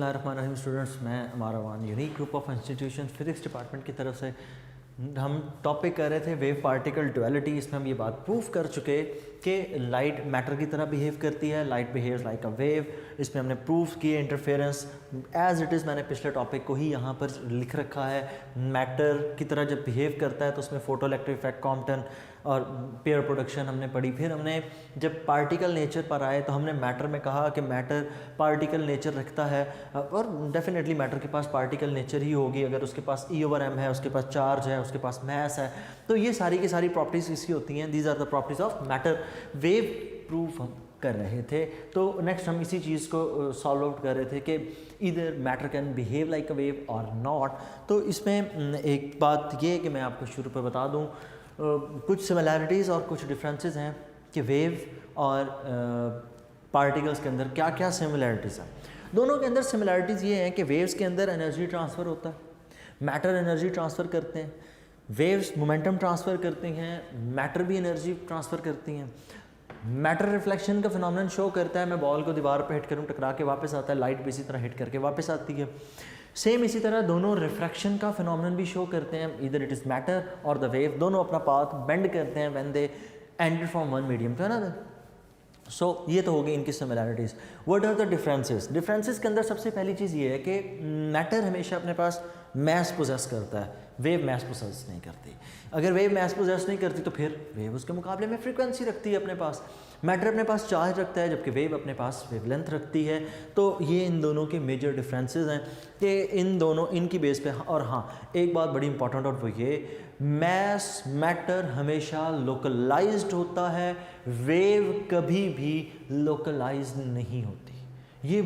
बिस्मिल्लाहिर्रहमानिर्रहीम स्टूडेंट्स, मैं हमारा one unique group of institution physics department की तरफ से हम टॉपिक कर रहे थे वेव पार्टिकल ड्युअलिटी। इसमें हम ये बात प्रूफ कर चुके कि लाइट मैटर की तरह बिहेव करती है, light behaves like a wave. इसमें हमने प्रूफ किए इंटरफेरेंस एज इट इज़। मैंने पिछले टॉपिक को ही यहाँ पर लिख रखा है। मैटर की तरह जब बिहेव करता है तो उसमें फोटो इलेक्ट्रिक इफेक्ट, कॉम्पटन और पेयर प्रोडक्शन हमने पढ़ी। फिर हमने जब पार्टिकल नेचर पर आए तो हमने मैटर में कहा कि मैटर पार्टिकल नेचर रखता है और डेफिनेटली मैटर के पास पार्टिकल नेचर ही होगी अगर उसके पास E/m है, उसके पास चार्ज है, उसके पास मैस है। तो ये सारी की सारी प्रॉपर्टीज़ इसकी होती हैं। These are the properties of matter. Wave proof हम कर रहे थे। तो नेक्स्ट हम इसी चीज़ को सॉल्व आउट कर रहे थे कि इधर matter can behave like a wave और नॉट। तो इसमें एक बात ये है कि मैं आपको शुरू पर बता दूँ कुछ सिमिलैरिटीज़ और कुछ डिफरेंसेस हैं कि वेव और पार्टिकल्स के अंदर क्या क्या सिमिलैरिटीज़ हैं। दोनों के अंदर सिमिलैरिटीज़ ये हैं कि वेव्स के अंदर एनर्जी ट्रांसफ़र होता है, मैटर एनर्जी ट्रांसफ़र करते हैं, वेव्स मोमेंटम ट्रांसफ़र करती हैं, मैटर भी एनर्जी ट्रांसफ़र करती हैं। मैटर रिफ्लेक्शन का फिनोमेनन शो करता है, मैं बॉल को दीवार पर हिट करूँ टकरा के वापस आता है, लाइट भी इसी तरह हिट करके वापस आती है। सेम इसी तरह दोनों रिफ्रैक्शन का फिनोमेनन भी शो करते हैं, इधर इट इज़ मैटर और द वेव, दोनों अपना पाथ बेंड करते हैं when they enter from one medium to another. So ये तो हो गई इनकी similarities. What are the differences? Differences के अंदर सबसे पहली चीज़ ये है कि मैटर हमेशा अपने पास मैस पोजेस करता है, वेव मैस पोजेस नहीं करती। अगर वेव मैस पोजेस नहीं करती तो फिर वेव उसके मुकाबले में फ्रीक्वेंसी रखती है अपने पास। मैटर अपने पास चार्ज रखता है जबकि वेव अपने पास वेवलेंथ रखती है। तो ये इन दोनों के मेजर डिफरेंसेस हैं कि इन दोनों इनकी बेस पे। और हाँ, एक बात बड़ी इंपॉर्टेंट और वो ये, मैस मैटर हमेशा लोकलाइज्ड होता है, वेव कभी भी लोकलाइज्ड नहीं होती। ये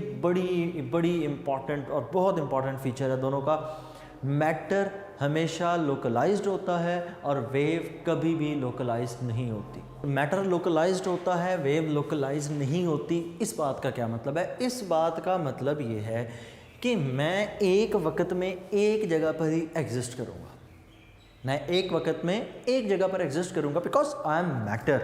बड़ी इंपॉर्टेंट और बहुत इंपॉर्टेंट फीचर है दोनों का। मैटर हमेशा लोकलाइज्ड होता है और वेव कभी भी लोकलाइज्ड नहीं होती। मैटर लोकलाइज्ड होता है, वेव लोकलाइज्ड नहीं होती। इस बात का क्या मतलब है? इस बात का मतलब ये है कि मैं एक वक्त में एक जगह पर ही एग्जिस्ट करूँगा। मैं एक वक्त में एक जगह पर एग्जिस्ट करूँगा बिकॉज आई एम मैटर।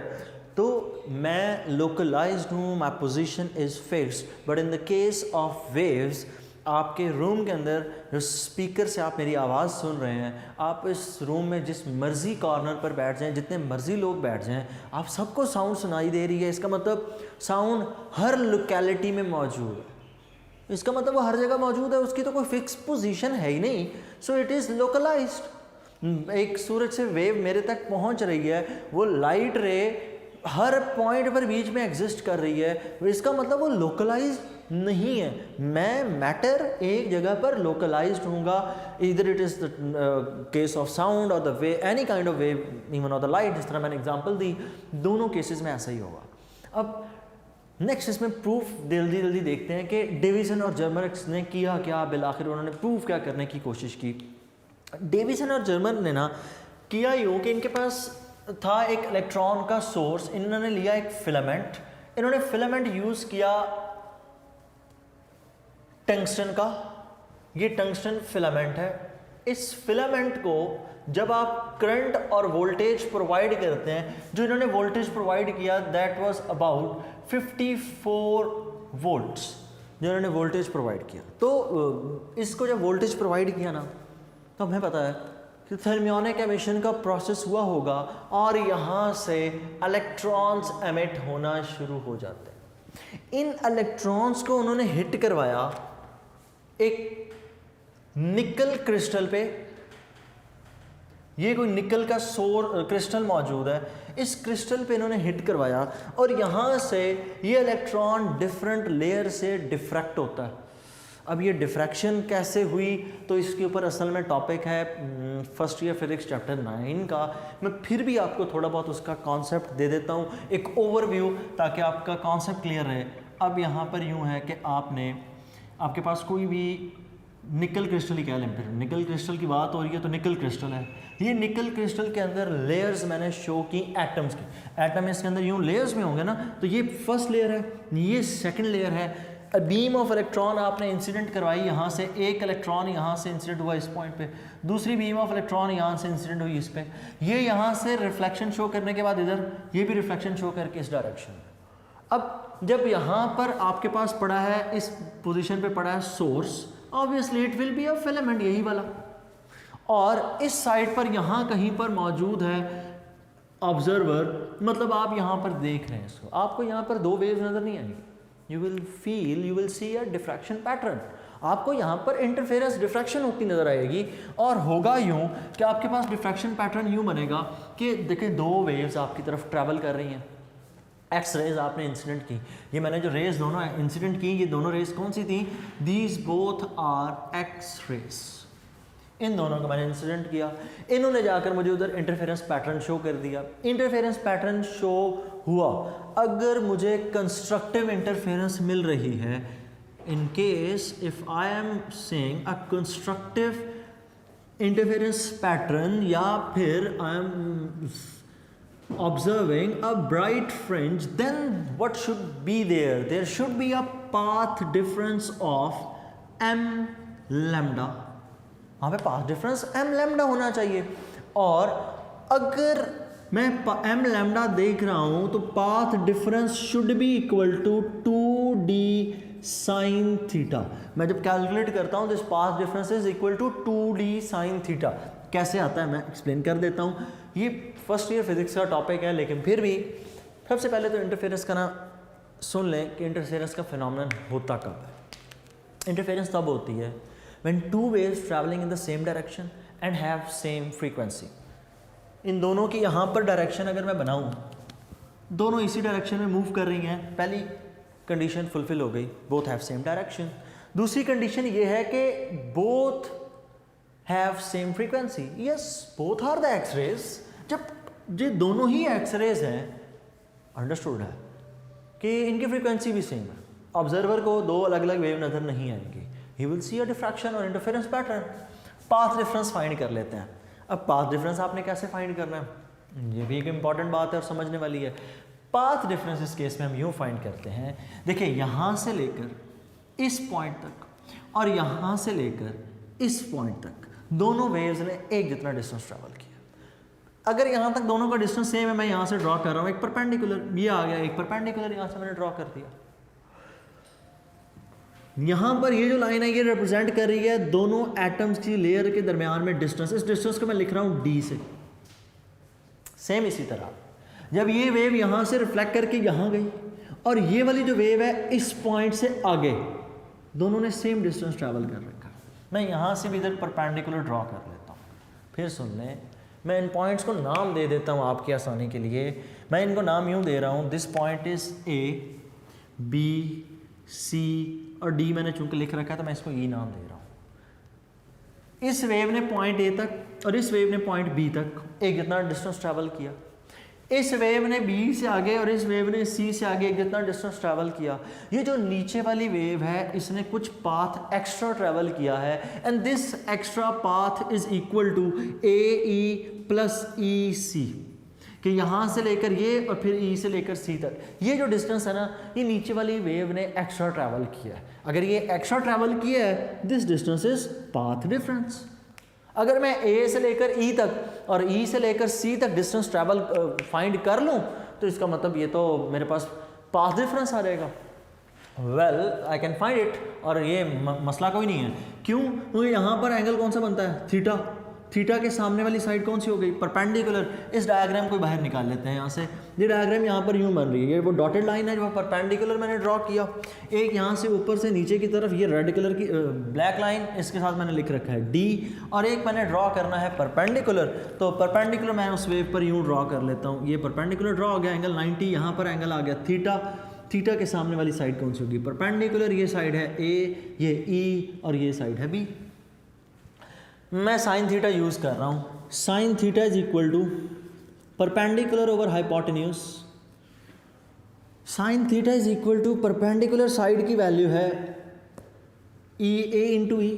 तो मैं लोकलाइज्ड हूँ, my position is fixed. But in the case of waves, आपके रूम के अंदर जो स्पीकर से आप मेरी आवाज़ सुन रहे हैं, आप इस रूम में जिस मर्ज़ी कॉर्नर पर बैठ जाएं, जितने मर्ज़ी लोग बैठ जाएं, आप सबको साउंड सुनाई दे रही है। इसका मतलब साउंड हर लोकेलिटी में मौजूद है। इसका मतलब वो हर जगह मौजूद है, उसकी तो कोई फिक्स पोजीशन है ही नहीं। So it is localised. एक सूरज से वेव मेरे तक पहुंच रही है, वो लाइट रे हर पॉइंट पर बीच में एग्जिस्ट कर रही है, इसका मतलब वो लोकलाइज्ड नहीं है। मैं मैटर एक जगह पर लोकलाइज्ड होऊंगा। इधर it is the case of sound और the way any kind of wave, even of the light, जिस तरह मैंने एग्जांपल दी, दोनों केसेस में ऐसा ही होगा। अब नेक्स्ट इसमें प्रूफ जल्दी देखते हैं कि डेविसन और जर्मर ने किया क्या, बिलाखिर उन्होंने प्रूफ क्या करने की कोशिश की। डेविसन और जर्मर ने ना किया यूँ कि इनके पास था एक इलेक्ट्रॉन का सोर्स, इन्होंने लिया एक फिलामेंट, इन्होंने फिलामेंट यूज़ किया टंगस्टन का। ये टंगस्टन फिलामेंट है। इस फिलामेंट को जब आप करंट और वोल्टेज प्रोवाइड करते हैं, जो इन्होंने वोल्टेज प्रोवाइड किया दैट वाज अबाउट 54 वोल्ट्स, जो इन्होंने वोल्टेज प्रोवाइड किया। तो इसको जब वोल्टेज प्रोवाइड किया ना, तो हमें पता है कि थर्मियोनिक एमिशन का प्रोसेस हुआ होगा और यहाँ से इलेक्ट्रॉन्स एमिट होना शुरू हो जाते हैं। इन इलेक्ट्रॉन्स को उन्होंने हिट करवाया एक निकल क्रिस्टल पे। ये कोई निकल का क्रिस्टल मौजूद है, इस क्रिस्टल पे इन्होंने हिट करवाया और यहाँ से ये इलेक्ट्रॉन डिफरेंट लेयर से डिफ्रैक्ट होता है। अब ये डिफ्रैक्शन कैसे हुई, तो इसके ऊपर असल में टॉपिक है फर्स्ट ईयर फिजिक्स चैप्टर 9 का। मैं फिर भी आपको थोड़ा बहुत उसका कॉन्सेप्ट दे देता हूँ, एक ओवरव्यू, ताकि आपका कॉन्सेप्ट क्लियर रहे। अब यहाँ पर यूँ है कि आपके पास कोई भी निकल क्रिस्टल ही कह लें, फिर निकल क्रिस्टल की बात हो रही है तो निकल क्रिस्टल है। ये निकल क्रिस्टल के अंदर लेयर्स मैंने शो की एटम्स की। एटम इसके अंदर यूँ लेयर्स में होंगे ना, तो ये फर्स्ट लेयर है, ये सेकंड लेयर है। अ बीम ऑफ इलेक्ट्रॉन आपने इंसिडेंट करवाई, यहाँ से एक इलेक्ट्रॉन यहाँ से इंसिडेंट हुआ इस पॉइंट पे, दूसरी बीम ऑफ इलेक्ट्रॉन यहाँ से इंसिडेंट हुई इस पे। ये यहाँ से रिफ्लेक्शन शो करने के बाद इधर ये भी रिफ्लेक्शन शो करके इस डायरेक्शन में। अब जब यहाँ पर आपके पास पड़ा है, इस पोजीशन पे पड़ा है source, obviously it will be a filament, यही वाला, और इस साइड पर यहाँ कहीं पर मौजूद है ऑब्जर्वर, मतलब आप यहाँ पर देख रहे हैं इसको, आपको यहाँ पर दो वेव्स नज़र नहीं आएंगी, you will see a diffraction pattern, आपको यहाँ पर इंटरफेरेंस डिफ्रैक्शन होती नज़र आएगी, और होगा यूँ कि आपके पास डिफ्रैक्शन पैटर्न यूँ बनेगा कि देखिए दो वेव्स आपकी तरफ ट्रैवल कर रही हैं, एक्स रेज आपने इंसिडेंट की, ये मैंने जो रेज दोनों इंसिडेंट की, ये दोनों रेज कौन सी थी, these both are X rays, इन दोनों को मैंने इंसिडेंट किया, इन्होंने जाकर मुझे उधर इंटरफेरेंस पैटर्न शो कर दिया, इंटरफेरेंस पैटर्न शो हुआ, अगर मुझे कंस्ट्रक्टिव इंटरफेरेंस मिल रही है, in case if I am saying a constructive interference pattern, या फिर I am observing a bright fringe, then what should be there? There should be a path difference of m lambda, वहाँ पे path difference m lambda होना चाहिए, और अगर मैं m lambda देख रहा हूँ तो path difference should be equal to 2d sine theta, मैं जब कैलकुलेट करता हूँ this path difference is equal to 2d sine theta, कैसे आता है मैं एक्सप्लेन कर देता हूँ, ये फर्स्ट ईयर फिजिक्स का टॉपिक है, लेकिन फिर भी सबसे पहले तो इंटरफेरेंस का ना सुन लें कि इंटरफेरेंस का फिनोमेनन होता कब है। इंटरफेरेंस तब होती है when two waves traveling in the same direction and have same frequency, इन दोनों की यहाँ पर डायरेक्शन अगर मैं बनाऊँ, दोनों इसी डायरेक्शन में मूव कर रही हैं, पहली कंडीशन फुलफिल हो गई, बोथ हैव सेम डायरेक्शन। दूसरी कंडीशन ये है कि both have same frequency, yes both are the X rays, जब ये दोनों ही एक्स रेज हैं, अंडरस्टूड है कि इनकी फ्रीक्वेंसी भी सेम है, ऑब्जर्वर को दो अलग अलग वेव नज़र नहीं आएंगी, he will see a diffraction और interference pattern. Path difference find कर लेते हैं। अब पाथ डिफरेंस आपने कैसे फाइंड करना है, ये भी एक इंपॉर्टेंट बात है और समझने वाली है। पाथ डिफरेंस इस केस में हम यूँ फाइंड करते हैं, देखिए यहाँ से लेकर इस पॉइंट तक और यहाँ से लेकर इस पॉइंट तक दोनों वेव्स ने एक जितना डिस्टेंस ट्रैवल किया। अगर यहाँ तक दोनों का डिस्टेंस सेम है, मैं यहाँ से ड्रॉ कर रहा हूँ एक परपेंडिकुलर, ये आ गया एक परपेंडिकुलर, यहाँ से मैंने ड्रॉ कर दिया। यहाँ पर ये जो लाइन है ये रिप्रेजेंट कर रही है दोनों एटम्स की लेयर के दरमियान में डिस्टेंस। इस डिस्टेंस को मैं लिख रहा हूँ d से। सेम इसी तरह जब ये वेव यहाँ से रिफ्लेक्ट करके यहाँ गई और ये वाली जो वेव है इस पॉइंट से आगे, दोनों ने सेम डिस्टेंस ट्रैवल कर रखा। मैं यहाँ से भी इधर परपेंडिकुलर ड्रॉ कर लेता हूँ। फिर सुन लें, मैं इन पॉइंट्स को नाम दे देता हूँ आपकी आसानी के लिए। मैं इनको नाम यूँ दे रहा हूँ, this point is A, B, C और D मैंने चूंकि लिख रखा है तो मैं इसको E नाम दे रहा हूँ। इस वेव ने पॉइंट A तक और इस वेव ने पॉइंट B तक एक जितना डिस्टेंस ट्रैवल किया। इस वेव ने B से आगे और इस वेव ने C से आगे एक जितना डिस्टेंस ट्रैवल किया। ये जो नीचे वाली वेव है इसने कुछ पाथ एक्स्ट्रा ट्रैवल किया है and this extra path is equal to AE plus EC, कि यहाँ से लेकर ये और फिर E से लेकर C तक ये जो डिस्टेंस है ना, ये नीचे वाली वेव ने एक्स्ट्रा ट्रैवल किया है। अगर ये एक्स्ट्रा ट्रैवल किया है, this distance is path difference. अगर मैं A से लेकर E तक और E से लेकर C तक डिस्टेंस ट्रैवल फाइंड कर लूँ तो इसका मतलब ये तो मेरे पास पाथ डिफरेंस आ जाएगा। Well I can find it, और ये मसला कोई नहीं है। क्यों? क्योंकि यहाँ पर एंगल कौन सा बनता है, थीटा। थीटा के सामने वाली साइड कौन सी हो गई, परपेंडिकुलर। इस डायग्राम को बाहर निकाल लेते हैं यहाँ से। ये डायग्राम यहाँ पर यूँ बन रही है, ये वो डॉटेड लाइन है जो परपेंडिकुलर मैंने ड्रॉ किया। एक यहाँ से ऊपर से नीचे की तरफ ये रेड कलर की ब्लैक लाइन, इसके साथ मैंने लिख रखा है D, और एक मैंने ड्रॉ करना है परपेंडिकुलर। तो परपेंडिकुलर मैं उस वेव पर यूँ ड्रॉ कर लेता हूँ। ये परपेंडिकुलर ड्रॉ हो गया, एंगल 90, यहाँ पर एंगल आ गया थीटा। थीटा के सामने वाली साइड कौन सी होगी, परपेंडिकुलर। ये साइड है A, ये E और ये साइड है B। मैं साइन थीटा यूज़ कर रहा हूँ। Sine theta is equal to perpendicular over hypotenuse. Sine theta is equal to perpendicular side की वैल्यू है E A into E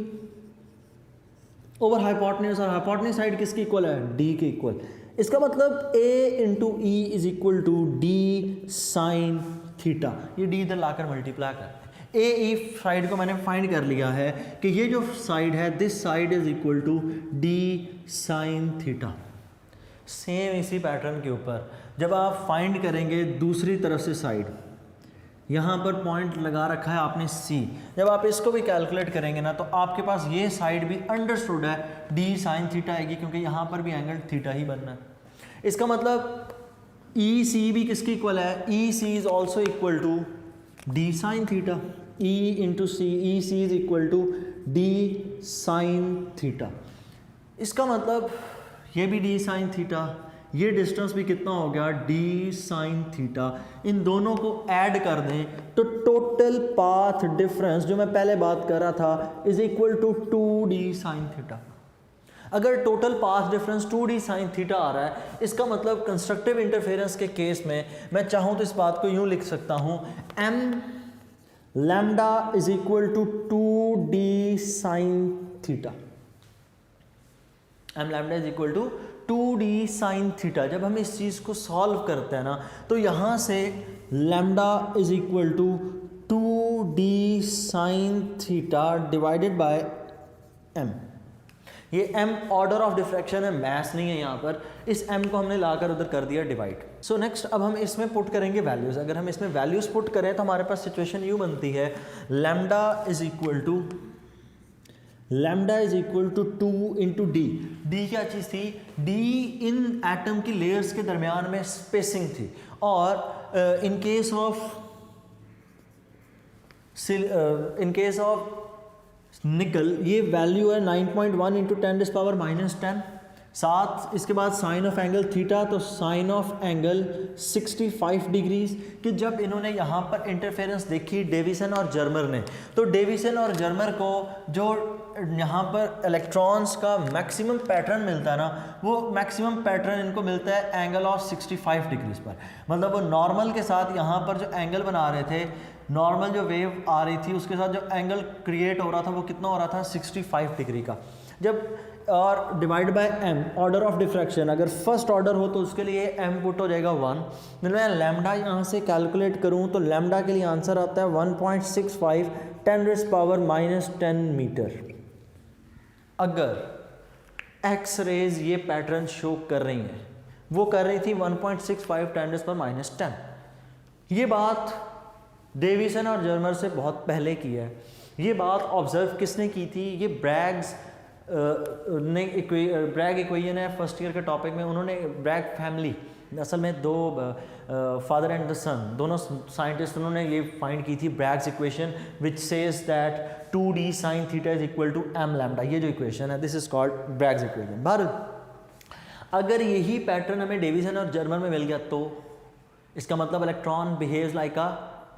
over hypotenuse, और हाइपोटेन्यूज साइड किसकी इक्वल है, D के इक्वल। इसका मतलब A into E is equal to D sine theta. ये D इधर लाकर मल्टीप्लाई कर AE साइड को मैंने फाइंड कर लिया है कि ये जो साइड है this side is equal to D sine theta. Same इसी पैटर्न के ऊपर जब आप फाइंड करेंगे दूसरी तरफ से साइड, यहाँ पर पॉइंट लगा रखा है आपने C। जब आप इसको भी कैलकुलेट करेंगे ना तो आपके पास ये साइड भी अंडरस्टूड है d साइन थीटा आएगी, क्योंकि यहाँ पर भी एंगल थीटा ही बनना है। इसका मतलब EC भी किसकी इक्वल है, EC is also equal to d sine theta, E into C, EC is equal to d sine theta. इसका मतलब ये भी d साइन थीटा, ये डिस्टेंस भी कितना हो गया d साइन थीटा। इन दोनों को ऐड कर दें तो टोटल पाथ डिफरेंस जो मैं पहले बात कर रहा था is equal to 2d sine theta. अगर total path difference 2d sine theta आ रहा है, इसका मतलब कंस्ट्रक्टिव इंटरफेरेंस के केस में मैं चाहूँ तो इस बात को यूँ लिख सकता हूँ, m lambda is equal to 2d sine theta. m lambda is equal to 2d sine theta. जब हम इस चीज़ को सॉल्व करते हैं ना तो यहाँ से lambda is equal to 2d sine theta divided by m। ये m ऑर्डर ऑफ डिफ्रैक्शन है, मैथ्स नहीं है यहाँ पर। इस m को हमने लाकर उधर कर दिया डिवाइड। सो नेक्स्ट अब हम इसमें पुट करेंगे वैल्यूज़। अगर हम इसमें वैल्यूज़ पुट करें तो हमारे पास सिचुएशन यूँ बनती है, lambda is equal to 2 into D. D क्या चीज़ थी, डी इन एटम की लेयर्स के दरमियान में स्पेसिंग थी। और इन केस ऑफ निकल ये वैल्यू है 9.1 इंटू 10⁻⁻10। साथ इसके बाद साइन ऑफ एंगल थीटा, तो साइन ऑफ एंगल 65 डिग्रीज। कि जब इन्होंने यहाँ पर इंटरफेरेंस देखी डेविसन और जर्मर ने, तो डेविसन और जर्मर को जो यहाँ पर इलेक्ट्रॉन्स का मैक्सिमम पैटर्न मिलता है ना, वो मैक्सिमम पैटर्न इनको मिलता है एंगल ऑफ 65 डिग्रीज पर। मतलब वो नॉर्मल के साथ यहाँ पर जो एंगल बना रहे थे, नॉर्मल जो वेव आ रही थी उसके साथ जो एंगल क्रिएट हो रहा था वो कितना हो रहा था, 65 डिग्री का। जब और divide by m order of diffraction, अगर फर्स्ट ऑर्डर हो तो उसके लिए m पुट हो जाएगा 1। मैं लैम्डा यहाँ से कैलकुलेट करूँ तो लैम्डा के लिए आंसर आता है 1.65 10⁻⁻10 मीटर। अगर एक्स रेज ये पैटर्न शो कर रही हैं, वो कर रही थी 1.65 10⁻⁻10। ये बात डेविसन और जर्मर से बहुत पहले की है। ये बात ऑब्जर्व किसने की थी, ये ब्रैग्स ने ब्रैग इक्वेशन है फर्स्ट ईयर के टॉपिक में। उन्होंने ब्रैग फैमिली, असल में दो फादर एंड द सन, दोनों साइंटिस्ट, उन्होंने ये फाइंड की थी Bragg's equation which says that 2d sine theta is equal to m lambda. ये जो इक्वेशन है this is called Bragg's equation. Bharat अगर यही पैटर्न हमें डेविसन और जर्मर में मिल गया तो इसका मतलब electron behaves like a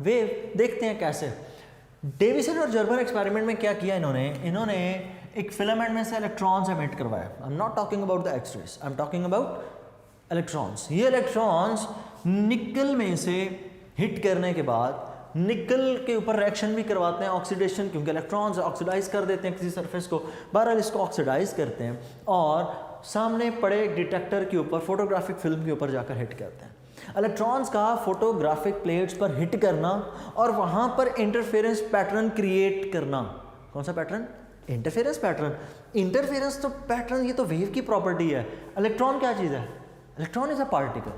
wave. देखते हैं कैसे। डेविसन और जर्मर एक्सपेरिमेंट में क्या किया इन्होंने एक फिलामेंट में से इलेक्ट्रॉन्स एमिट करवाया। I am not talking about the X-rays, I am talking about electrons. ये इलेक्ट्रॉन्स निकल में से हिट करने के बाद निकल के ऊपर रिएक्शन भी करवाते हैं, ऑक्सीडेशन, क्योंकि इलेक्ट्रॉन्स ऑक्सीडाइज कर देते हैं किसी सरफेस को। बहरहाल इसको ऑक्सीडाइज करते हैं और सामने पड़े डिटेक्टर के ऊपर, फोटोग्राफिक फिल्म के ऊपर जाकर हिट करते हैं। इलेक्ट्रॉन्स का फोटोग्राफिक प्लेट्स पर हिट करना और वहाँ पर इंटरफेरेंस पैटर्न क्रिएट करना। कौन सा पैटर्न? Interference pattern. इंटरफेरेंस तो पैटर्न, ये तो वेव की प्रॉपर्टी है। इलेक्ट्रॉन क्या चीज़ है? Electron is a particle.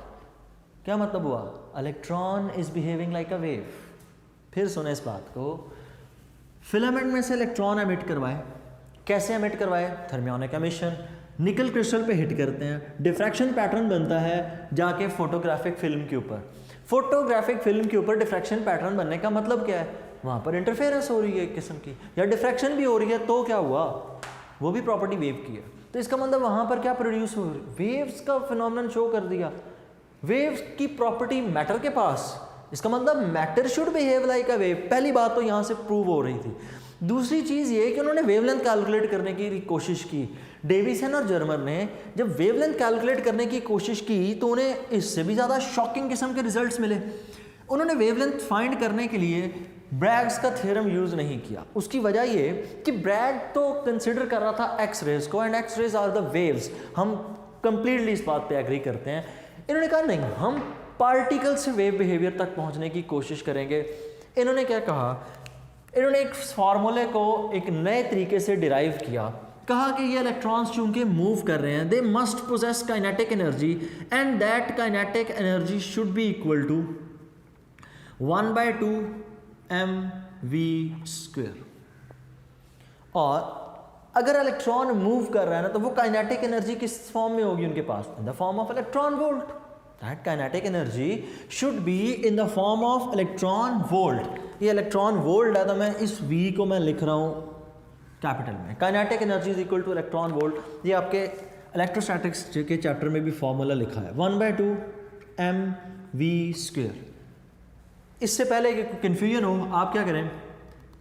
क्या मतलब हुआ? Electron is behaving like a wave. फिर सुने इस बात को, फिलामेंट में से इलेक्ट्रॉन एमिट करवाए। कैसे एमिट करवाए? Thermionic emission. निकल क्रिस्टल पे हिट करते हैं, डिफ्रैक्शन पैटर्न बनता है जाके फोटोग्राफिक फिल्म के ऊपर। फोटोग्राफिक फिल्म के ऊपर डिफ्रैक्शन पैटर्न बनने का मतलब क्या है? वहाँ पर इंटरफेरेंस हो रही है एक किस्म की, या डिफ्रैक्शन भी हो रही है, तो क्या हुआ? वो भी प्रॉपर्टी वेव की है। तो इसका मतलब वहाँ पर क्या प्रोड्यूस हो रही? वेव्स का फिनोमेनन शो कर दिया। वेव्स की प्रॉपर्टी मैटर के पास, इसका मतलब matter should behave like a wave. पहली बात तो यहाँ से प्रूव हो रही थी। दूसरी चीज़ ये कि उन्होंने वेवलेंथ कैलकुलेट करने की कोशिश की। डेविसन और जर्मर ने जब वेवलेंथ कैलकुलेट करने की कोशिश की तो उन्हें इससे भी ज़्यादा शॉकिंग किस्म के रिजल्ट्स मिले। उन्होंने वेवलेंथ फाइंड करने के लिए ब्रैग्स का थ्योरम यूज़ नहीं किया। उसकी वजह ये कि ब्रैग तो कंसिडर कर रहा था एक्स रेज को, and X rays are the waves. हम कंप्लीटली इस बात पे एग्री करते हैं। इन्होंने कहा नहीं, हम पार्टिकल से वेव बिहेवियर तक पहुंचने की कोशिश करेंगे। इन्होंने क्या कहा? इन्होंने एक फार्मूले को एक नए तरीके से डिराइव किया। कहा कि ये इलेक्ट्रॉन्स चूंकि मूव कर रहे हैं, they must possess kinetic energy and that kinetic energy should be equal to 1/2 mv²। और अगर इलेक्ट्रॉन मूव कर रहा है ना तो वो काइनेटिक एनर्जी किस फॉर्म में होगी उनके पास? In the form of electron volt. That kinetic energy should be in the form of electron volt. ये इलेक्ट्रॉन वोल्ट है तो मैं इस v को मैं लिख रहा हूँ कैपिटल में। Kinetic energy is equal two electron volt. ये आपके इलेक्ट्रोस्टैटिक्स के चैप्टर में भी फॉर्मूला लिखा है 1/2 mv²। इससे पहले कि कन्फ्यूजन हो आप क्या करें,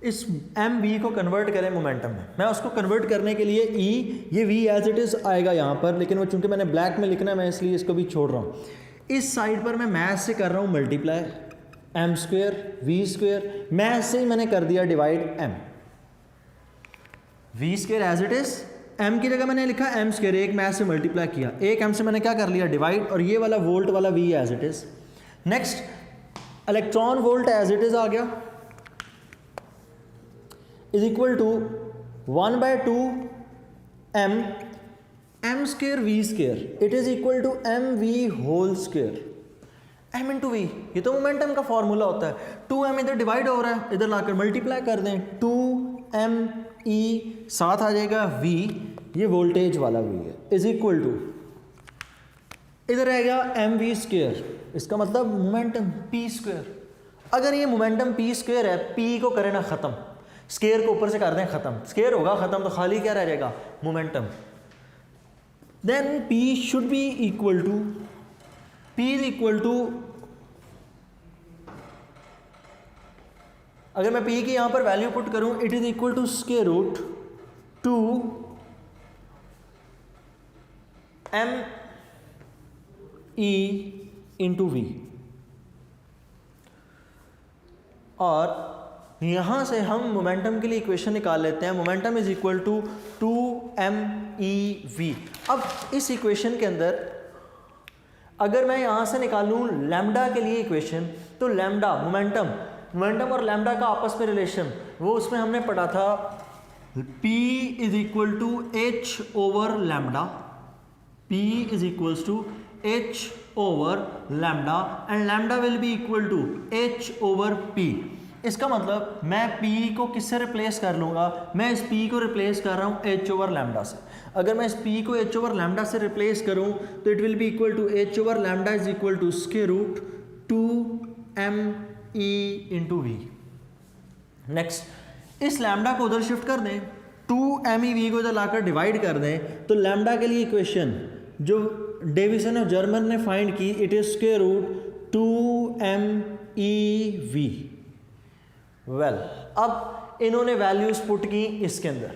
इस एम वी को कन्वर्ट करें मोमेंटम में। मैं उसको कन्वर्ट करने के लिए ई, ये वी एज इट इज़ आएगा यहाँ पर, लेकिन वो चूंकि मैंने ब्लैक में लिखना है मैं इसलिए इसको भी छोड़ रहा हूँ। इस साइड पर मैं मैथ से कर रहा हूँ मल्टीप्लाई m², v², मैथ से ही मैंने कर दिया divide m। v² as it is, m की जगह मैंने लिखा m², एक मैथ से मल्टीप्लाई किया, एक m से मैंने क्या कर लिया डिवाइड, और ये वाला वोल्ट वाला v as it is. Next electron volt as it is आ गया is equal to 1/2 m² v²। It is equal to mv whole square, m into v. ये तो मोमेंटम का फॉर्मूला होता है। 2m इधर डिवाइड हो रहा है, इधर लाकर मल्टीप्लाई कर दें, 2me साथ आ जाएगा v, ये वोल्टेज वाला v है, इज इक्वल टू इधर रहेगा mv²। इसका मतलब मोमेंटम p²। अगर ये मोमेंटम p² है, p को करें ना ख़त्म, स्केयर को ऊपर से कर दें ख़त्म, स्केयर होगा ख़त्म तो खाली क्या रह जाएगा momentum. Then P should be equal to, P is equal to, अगर मैं P की यहाँ पर वैल्यू पुट करूँ, it is equal to square root 2 me into V. और यहाँ से हम मोमेंटम के लिए इक्वेशन निकाल लेते हैं। Momentum is equal to 2mev। अब इस इक्वेशन के अंदर अगर मैं यहाँ से निकालूँ लैम्डा के लिए इक्वेशन, तो लैम्डा मोमेंटम और लैम्डा का आपस में रिलेशन, वो उसमें हमने पढ़ा था p is equal to h over lambda, p is equals to h over lambda and lambda will be equal to h over p। इसका मतलब मैं P को किससे रिप्लेस कर लूँगा, मैं इस P को रिप्लेस कर रहा हूँ H ओवर लैम्डा से। अगर मैं इस P को H ओवर लैम्डा से रिप्लेस करूँ तो it will be equal to H over lambda is equal to square root 2me into V. Next इस लैम्डा को उधर शिफ्ट कर दें, 2me को इधर लाकर डिवाइड कर दें, तो लैम्डा के लिए इक्वेशन जो डेविसन ऑफ जर्मन ने फाइंड की, it is square root 2mev। Well अब इन्होंने वैल्यूज पुट की इसके अंदर।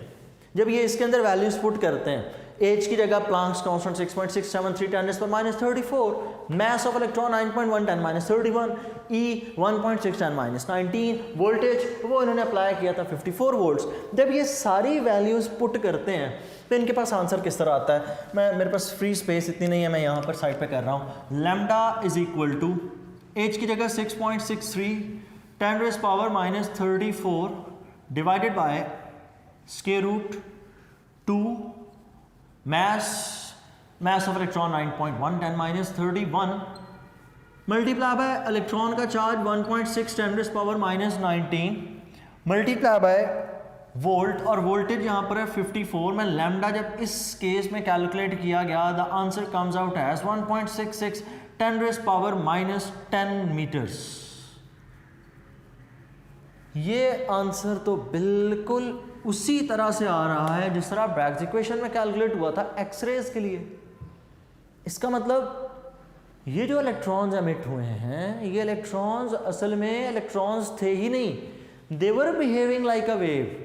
जब ये इसके अंदर वैल्यूज पुट करते हैं, एच की जगह Planck's constant 6.673 10⁻⁻34, mass of electron 9.1 10⁻31, E 1.6 10⁻19, voltage वो इन्होंने अप्लाई किया था 54 वोल्ट्स। जब ये सारी वैल्यूज पुट करते हैं तो इनके पास आंसर किस तरह आता है। मेरे पास फ्री स्पेस इतनी नहीं है, मैं यहाँ पर साइड पे कर रहा हूँ। Lambda is equal to H की जगह 6.63 10⁻34 divided by square root 2 mass of electron 9.1 10⁻31 multiply by electron का चार्ज 1.6 10⁻19 मल्टीप्लाई बाय वोल्ट, और वोल्टेज यहाँ पर है 54 में। लैम्डा जब इस केस में कैलकुलेट किया गया, the answer comes out as 1.66 10⁻10 metres. ये आंसर तो बिल्कुल उसी तरह से आ रहा है जिस तरह ब्रैग्स इक्वेशन में कैलकुलेट हुआ था एक्सरेज के लिए। इसका मतलब ये जो इलेक्ट्रॉन्स एमिट हुए हैं, ये इलेक्ट्रॉन्स असल में इलेक्ट्रॉन्स थे ही नहीं, दे वर बिहेविंग लाइक अ वेव।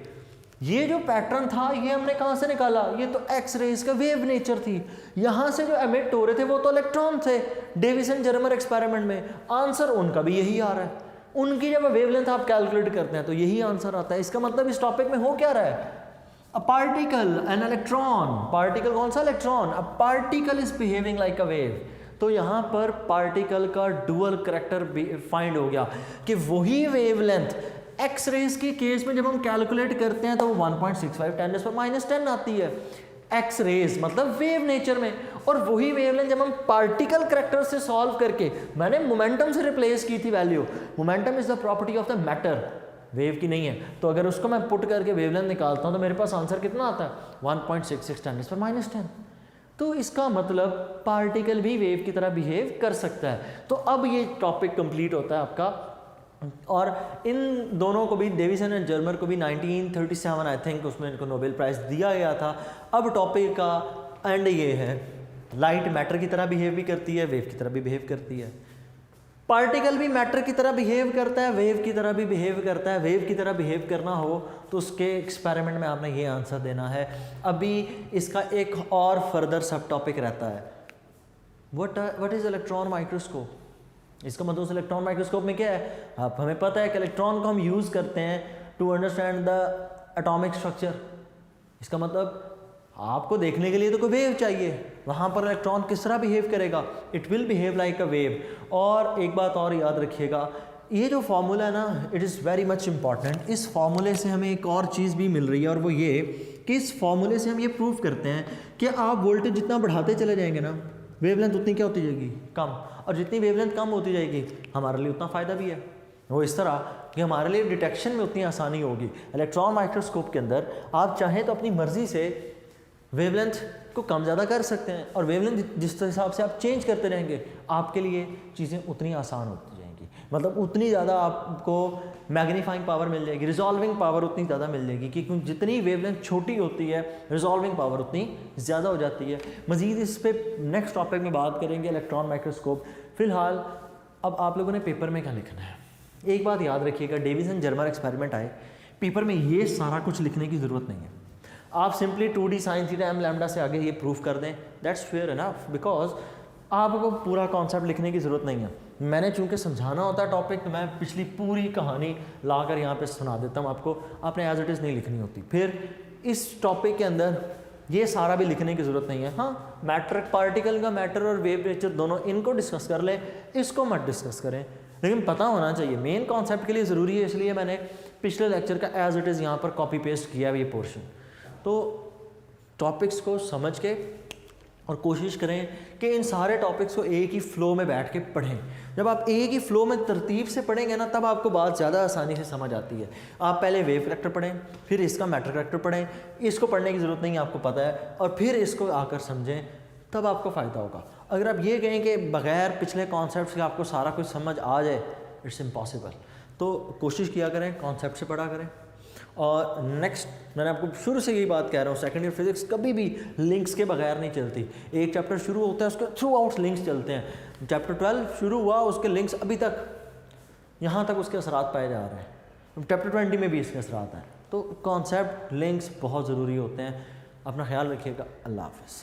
ये जो पैटर्न था ये हमने कहाँ से निकाला, ये तो एक्सरेज का वेव नेचर थी। यहाँ से जो एमिट हो रहे थे वो तो इलेक्ट्रॉन थे डेविसन जर्मर एक्सपेरिमेंट में। आंसर उनका भी यही आ रहा है। उनकी जब वेवलेंथ आप कैलकुलेट करते हैं तो यही आंसर आता है। इसका मतलब इस टॉपिक में हो क्या रहा है, a particle an electron. Particle कौन सा, electron. A particle is behaving like a wave. तो यहाँ पर पार्टिकल का डुअल करैक्टर फाइंड हो गया कि वही वेवलेंथ एक्स रेज के केस में जब हम कैलकुलेट करते हैं तो वो 1.65 10⁻10 आती है एक्स रेज, मतलब वेव नेचर में। और वही वेवलेंथ जब हम पार्टिकल करैक्टर से सॉल्व करके, मैंने मोमेंटम से रिप्लेस की थी value, momentum is the property of the matter, wave की नहीं है, तो अगर उसको मैं पुट करके वेवलेंथ निकालता हूँ तो मेरे पास आंसर कितना आता है 1.66 ×10⁻⁻। तो इसका मतलब पार्टिकल भी वेव की तरह बिहेव कर सकता है। तो अब ये टॉपिक कंप्लीट होता है आपका, और इन दोनों को भी, डेविसन एंड जर्मर को भी 1937 आई थिंक उसमें इनको नोबेल प्राइज़ दिया गया था। अब टॉपिक का एंड ये है, लाइट मैटर की तरह बिहेव भी करती है, वेव की तरह भी बिहेव करती है, पार्टिकल भी मैटर की तरह बिहेव करता है, वेव की तरह भी बिहेव करता है। वेव की तरह बिहेव करना हो तो उसके एक्सपेरिमेंट में आपने ये आंसर देना है। अभी इसका एक और फर्दर सब टॉपिक रहता है, व्हाट इज इलेक्ट्रॉन माइक्रोस्कोप। इसका मतलब उस इलेक्ट्रॉन माइक्रोस्कोप में क्या है, आप हमें पता है कि इलेक्ट्रॉन को हम यूज़ करते हैं to understand the atomic structure. इसका मतलब आपको देखने के लिए तो कोई वेव चाहिए, वहाँ पर इलेक्ट्रॉन किस तरह बिहेव करेगा, it will behave like a wave. और एक बात और याद रखिएगा, ये जो फार्मूला है ना, it is very much important. इस फार्मूले से हमें एक और चीज़ भी मिल रही है, और वो ये कि इस फार्मूले से हम ये प्रूव करते हैं कि आप वोल्टेज जितना बढ़ाते चले जाएंगे ना, वेवलेंथ उतनी क्या होती जाएगी, कम, और जितनी वेवलेंथ कम होती जाएगी हमारे लिए उतना फ़ायदा भी है। वो इस तरह कि हमारे लिए डिटेक्शन में उतनी आसानी होगी। इलेक्ट्रॉन माइक्रोस्कोप के अंदर आप चाहें तो अपनी मर्ज़ी से वेवलेंथ को कम ज़्यादा कर सकते हैं, और वेवलेंथ जिस हिसाब से आप चेंज करते रहेंगे आपके लिए चीज़ें उतनी आसान होती जाएंगी, मतलब उतनी ज़्यादा आपको मैग्नीफाइंग पावर मिल जाएगी, रिजॉल्विंग पावर उतनी ज़्यादा मिल जाएगी, क्योंकि जितनी वेवलेंथ छोटी होती है रिजॉल्विंग पावर उतनी ज़्यादा हो जाती है। मज़ीद इस पर नेक्स्ट टॉपिक में बात करेंगे, इलेक्ट्रॉन माइक्रोस्कोप। फ़िलहाल अब आप लोगों ने पेपर में क्या लिखना है, एक बात याद रखिएगा, डेविसन जर्मर एक्सपेरिमेंट आए, पेपर में ये सारा कुछ लिखने की ज़रूरत नहीं है। आप simply 2D sine theta M lambda से आगे ये प्रूफ कर दें, दैट्स फेयर इनफ, बिकॉज आपको पूरा कॉन्सेप्ट लिखने की ज़रूरत नहीं है। मैंने चूंकि समझाना होता है टॉपिक, तो मैं पिछली पूरी कहानी लाकर यहाँ पे सुना देता हूँ आपको, आपने एज इट इज़ नहीं लिखनी होती। फिर इस टॉपिक के अंदर ये सारा भी लिखने की ज़रूरत नहीं है। हाँ, मैटर, पार्टिकल का मैटर और वेव नेचर दोनों, इनको डिस्कस कर लें, इसको मत डिस्कस करें, लेकिन पता होना चाहिए, मेन कॉन्सेप्ट के लिए ज़रूरी है। इसलिए मैंने पिछले लेक्चर का एज इट इज़ यहाँ पर कॉपी पेस्ट किया है ये पोर्शन। तो टॉपिक्स को समझ के और कोशिश करें कि इन सारे टॉपिक्स को एक ही फ़्लो में बैठ के पढ़ें। जब आप एक ही फ़्लो में तरतीब से पढ़ेंगे ना, तब आपको बात ज़्यादा आसानी से समझ आती है। आप पहले वेव करैक्टर पढ़ें, फिर इसका मैटर करैक्टर पढ़ें, इसको पढ़ने की ज़रूरत नहीं है, आपको पता है, और फिर इसको आकर समझें, तब आपको फ़ायदा होगा। अगर आप ये कहें कि बग़ैर पिछले कॉन्सेप्ट के आपको सारा कुछ समझ आ जाए, इट्स इम्पॉसिबल। तो कोशिश किया करें, कॉन्सेप्ट से पढ़ा करें। और नेक्स्ट, मैंने आपको शुरू से यही बात कह रहा हूँ, सेकेंड ईयर फिजिक्स कभी भी लिंक्स के बगैर नहीं चलती। एक चैप्टर शुरू होता है, उसके थ्रू आउट लिंक्स चलते हैं। चैप्टर 12 शुरू हुआ, उसके लिंक्स अभी तक यहाँ तक उसके असरात पाए जा रहे हैं। चैप्टर 20 में भी इसके असरात हैं। तो कॉन्सेप्ट, लिंक्स बहुत ज़रूरी होते हैं। अपना ख्याल रखिएगा। अल्लाह हाफ़िज़।